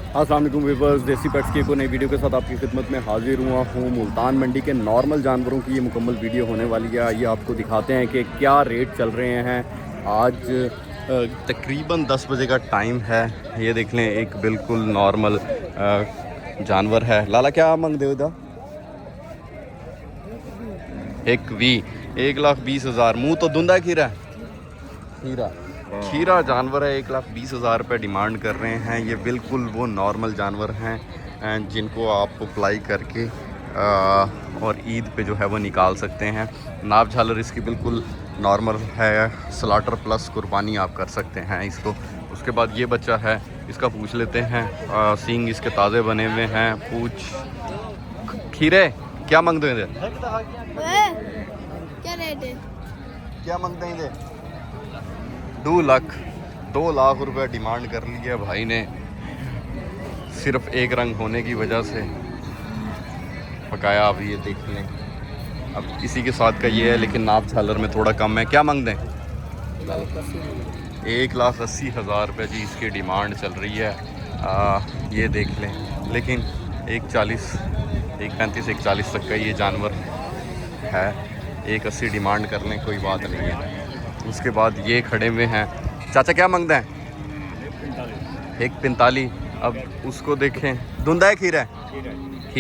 अस्सलाम वालेकुम व्यूअर्स, देसी पेट्स की एक और नई वीडियो के साथ आपकी खिदमत में हाजिर हुआ हूँ। मुल्तान मंडी के नॉर्मल जानवरों की ये मुकम्मल वीडियो होने वाली है। आइए आपको दिखाते हैं कि क्या रेट चल रहे हैं। आज तकरीबन 10 बजे का टाइम है। ये देख लें, एक बिल्कुल नॉर्मल जानवर है। लाला क्या मांग दे इधर? एक 1,20,000। मुँह तो धुंधा खीरा खीरा जानवर है। 1,20,000 रुपये डिमांड कर रहे हैं। ये बिल्कुल वो नॉर्मल जानवर हैं जिनको आप अप्लाई करके और ईद पे जो है वो निकाल सकते हैं। नाप झालर इसकी बिल्कुल नॉर्मल है। स्लाटर प्लस कुर्बानी आप कर सकते हैं इसको। उसके बाद ये बच्चा है, इसका पूछ लेते हैं। सींग इसके ताज़े बने हुए हैं। पूछ खीरे क्या मांगते हैं इधर? क्या रेट है? क्या मांगते हैं इधर? 2 लाख रुपए डिमांड कर लिया भाई ने, सिर्फ एक रंग होने की वजह से। बकाया आप ये देख लें। अब इसी के साथ का ये है, लेकिन नाप झालर में थोड़ा कम है। क्या मांग दें? 1,80,000 रुपये जी इसकी डिमांड चल रही है। ये देख लें, लेकिन 1,40, 1,35, 1,40 तक का ये जानवर है। 1,80 डिमांड कर लें, कोई बात नहीं है। उसके बाद ये खड़े हुए हैं। चाचा क्या मांगते हैं? 1,45। अब उसको देखें, धुंधा है खीरा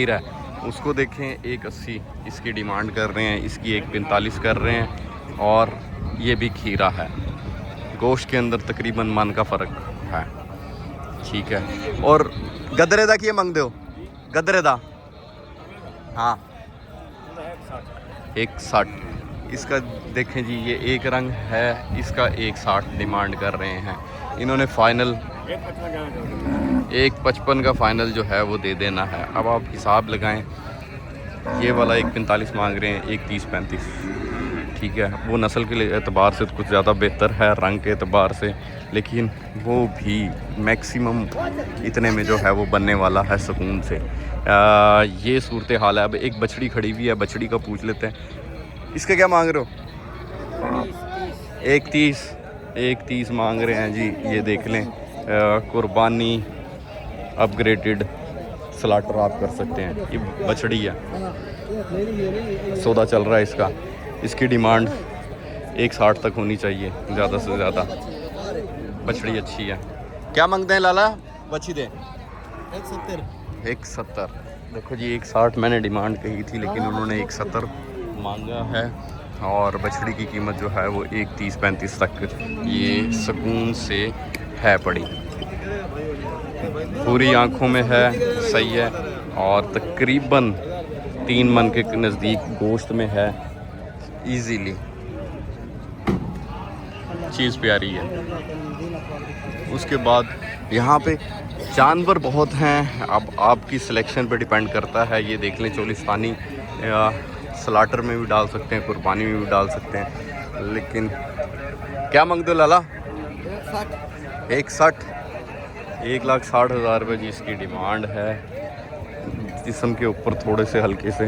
है। उसको देखें, 1,80 इसकी डिमांड कर रहे हैं। इसकी 1,45 कर रहे हैं। और ये भी खीरा है। गोश्त के अंदर तकरीबन मन का फ़र्क है। ठीक है। और गदरे दा किए मांगते हो? गदरे दा हाँ 1,60 इसका देखें जी। ये एक रंग है, इसका 1,60 डिमांड कर रहे हैं इन्होंने। फ़ाइनल 1,55 का फ़ाइनल जो है वो दे देना है। अब आप हिसाब लगाएं। ये वाला 1,45 मांग रहे हैं, 1,30-1,35। ठीक है, वो नस्ल के एतबार से कुछ ज़्यादा बेहतर है, रंग के एतबार से, लेकिन वो भी मैक्सिमम इतने में जो है वो बनने वाला है सुकून से। ये सूरत हाल है। अब एक बछड़ी खड़ी हुई है, बछड़ी का पूछ लेते हैं। इसके क्या मांग रहे हो? 1,30 मांग रहे हैं जी। ये देख लें, कुर्बानी अपग्रेडेड स्लाटर आप कर सकते हैं। ये बछड़ी है, सौदा चल रहा है इसका। इसकी डिमांड 1,60 तक होनी चाहिए ज़्यादा से ज़्यादा। बछड़ी अच्छी है। क्या मांगते हैं लाला? बछी दे 1,70। देखो जी, 1,60 मैंने डिमांड कही थी, लेकिन उन्होंने 1,70 मांगा है। और बछड़ी की कीमत जो है वो 1,30-1,35 तक ये सुकून से है पड़ी। पूरी आँखों में है, सही है। और तकरीबन 3 मन के नज़दीक गोश्त में है। इजीली चीज़ प्यारी है। उसके बाद यहाँ पे जानवर बहुत हैं। अब आपकी सिलेक्शन पे डिपेंड करता है। ये देख लें, चोलिस्तानी स्लाटर में भी डाल सकते हैं, कुर्बानी में भी डाल सकते हैं। लेकिन क्या मांगते हो लाला? 1,60। 1,60,000 रुपये जी इसकी डिमांड है। जिस्म के ऊपर थोड़े से हल्के से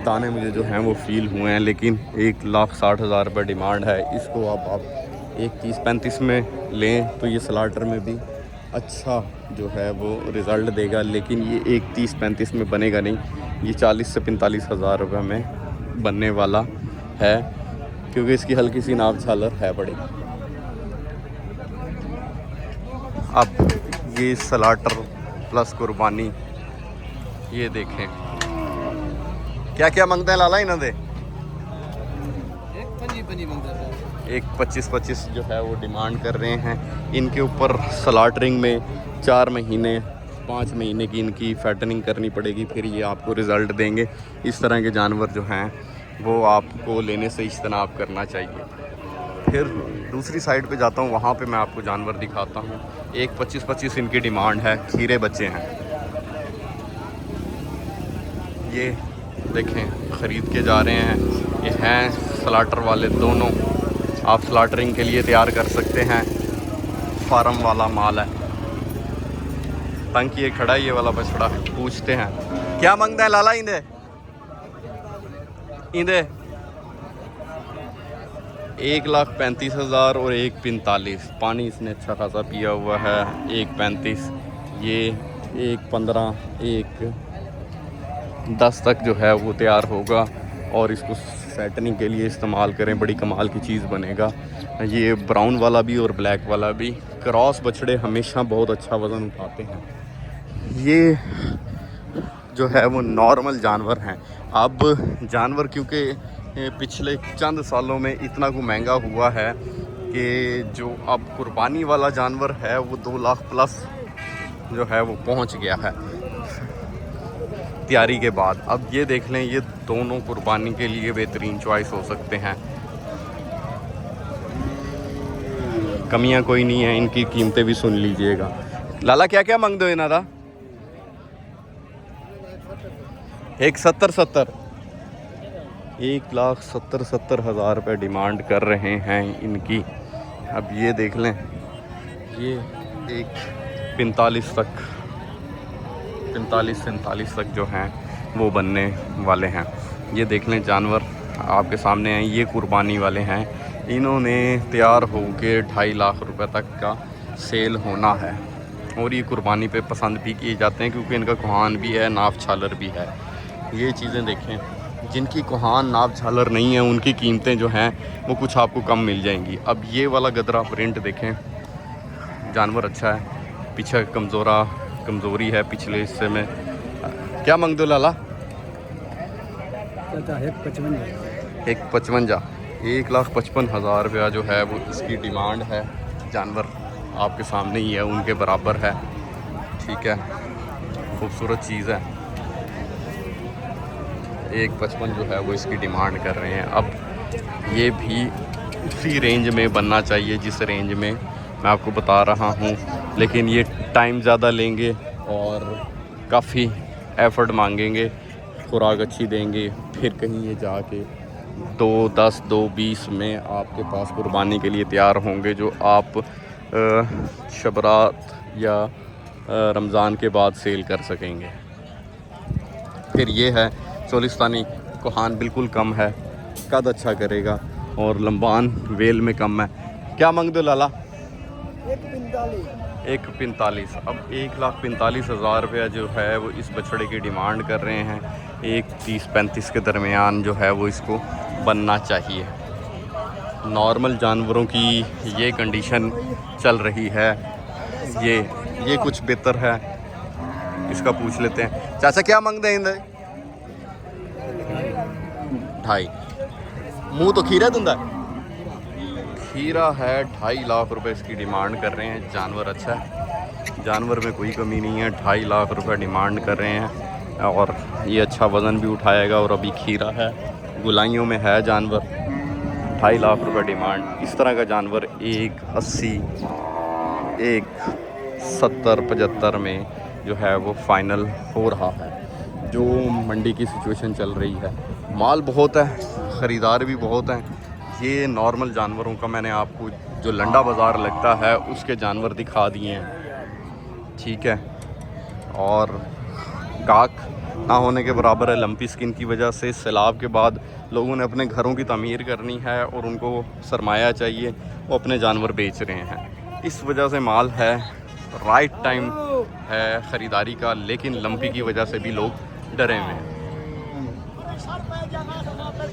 दाने मुझे जो हैं वो फील हुए हैं, लेकिन 1,60,000 रुपये डिमांड है। इसको आप 1,30-1,35 में लें तो ये स्लाटर में भी अच्छा जो है वो रिज़ल्ट देगा। लेकिन ये 1,30-1,35 में बनेगा नहीं। ये 40 से 45,000 रुपये में बनने वाला है, क्योंकि इसकी हल्की सी नाप झालर है बड़ी। अब ये स्लाटर प्लस कुर्बानी, ये देखें क्या क्या मांगते हैं लाला इन्हों दे? 1,25 जो है वो डिमांड कर रहे हैं। इनके ऊपर स्लाटरिंग में 4 महीने 5 महीने की इनकी फैटनिंग करनी पड़ेगी, फिर ये आपको रिज़ल्ट देंगे। इस तरह के जानवर जो हैं वो आपको लेने से इज्तनाब करना चाहिए। फिर दूसरी साइड पे जाता हूँ, वहाँ पे मैं आपको जानवर दिखाता हूँ। 1,25 इनकी डिमांड है। खीरे बच्चे हैं। ये देखें, ख़रीद के जा रहे हैं। ये हैं स्लाटर वाले दोनों। आप स्लाटरिंग के लिए तैयार कर सकते हैं। फार्म वाला माल है। तंग ये खड़ा है ये वाला बछड़ा। पूछते हैं क्या मांगता है लाला इंदे? 1,35,000 और 1,45। पानी इसने अच्छा खासा पिया हुआ है। 1,35 ये एक 15, एक 10 तक जो है वो तैयार होगा और इसको सेटनिंग के लिए इस्तेमाल करें, बड़ी कमाल की चीज़ बनेगा। ये ब्राउन वाला भी और ब्लैक वाला भी। क्रॉस बछड़े हमेशा बहुत अच्छा वज़न उठाते हैं। ये जो है वो नॉर्मल जानवर हैं। अब जानवर क्योंकि पिछले चंद सालों में इतना को महंगा हुआ है कि जो अब कुर्बानी वाला जानवर है वो 2 लाख प्लस जो है वो पहुंच गया है तैयारी के बाद। अब ये देख लें, ये दोनों कुर्बानी के लिए बेहतरीन चॉइस हो सकते हैं। कमियां कोई नहीं है, इनकी कीमतें भी सुन लीजिएगा। लाला क्या क्या मांग दो इना दा? एक 70 1,70,000 रुपये डिमांड कर रहे हैं इनकी। अब ये देख लें, ये एक 45 तक 45-47 तक जो हैं वो बनने वाले हैं। ये देख लें जानवर आपके सामने हैं, ये कुर्बानी वाले हैं। इन्होंने तैयार हो के 2.5 लाख रुपए तक का सेल होना है और ये कुर्बानी पे पसंद भी किए जाते हैं क्योंकि इनका कुहान भी है, नाप छालर भी है। ये चीज़ें देखें, जिनकी कुहान नाप छालर नहीं है उनकी कीमतें जो हैं वो कुछ आपको कम मिल जाएंगी। अब ये वाला गदरा प्रिंट देखें, जानवर अच्छा है, पीछे कमज़ोरी है पिछले हिस्से में। क्या मांग दो लाला? 1,55 1,55,000 रुपया जो है वो इसकी डिमांड है। जानवर आपके सामने ही है, उनके बराबर है। ठीक है, खूबसूरत चीज़ है। 1,55 जो है वो इसकी डिमांड कर रहे हैं। अब ये भी उसी रेंज में बनना चाहिए जिस रेंज में मैं आपको बता रहा हूँ, लेकिन ये टाइम ज़्यादा लेंगे और काफ़ी एफ़र्ट मांगेंगे। खुराक अच्छी देंगे, फिर कहीं ये जाके 2,10, 2,20 में आपके पास कुर्बानी के लिए तैयार होंगे, जो आप शबरात या रमज़ान के बाद सेल कर सकेंगे। फिर ये है चोलिस्तानी कुहान, बिल्कुल कम है, कद अच्छा करेगा और लंबान वेल में कम है। क्या मांग दो लाला? 1,45। अब 1,45,000 रुपया जो है वो इस बछड़े की डिमांड कर रहे हैं। 1,30-35 के दरमियान जो है वो इसको बनना चाहिए। नॉर्मल जानवरों की ये कंडीशन चल रही है। ये कुछ बेहतर है, इसका पूछ लेते हैं। चाचा क्या मांग दें? 2.5। मुँह तो खीरा धुंदा खीरा है। 2.5 लाख रुपए इसकी डिमांड कर रहे हैं। जानवर अच्छा है, जानवर में कोई कमी नहीं है। 2.5 लाख रुपए डिमांड कर रहे हैं और ये अच्छा वज़न भी उठाएगा और अभी खीरा है, गुलाइयों में है जानवर। 2.5 लाख रुपए डिमांड। इस तरह का जानवर 1,80, 1,70-75 में जो है वो फाइनल हो रहा है। जो मंडी की सिचुएशन चल रही है, माल बहुत है, ख़रीदार भी बहुत हैं। ये नॉर्मल जानवरों का मैंने आपको जो लंडा बाज़ार लगता है उसके जानवर दिखा दिए हैं। ठीक है, और काक ना होने के बराबर है। लंपी स्किन की वजह से सैलाब के बाद लोगों ने अपने घरों की तमीर करनी है और उनको सरमाया चाहिए, वो अपने जानवर बेच रहे हैं। इस वजह से माल है, राइट टाइम है ख़रीदारी का, लेकिन लंपी की वजह से भी लोग डरे हुए हैं।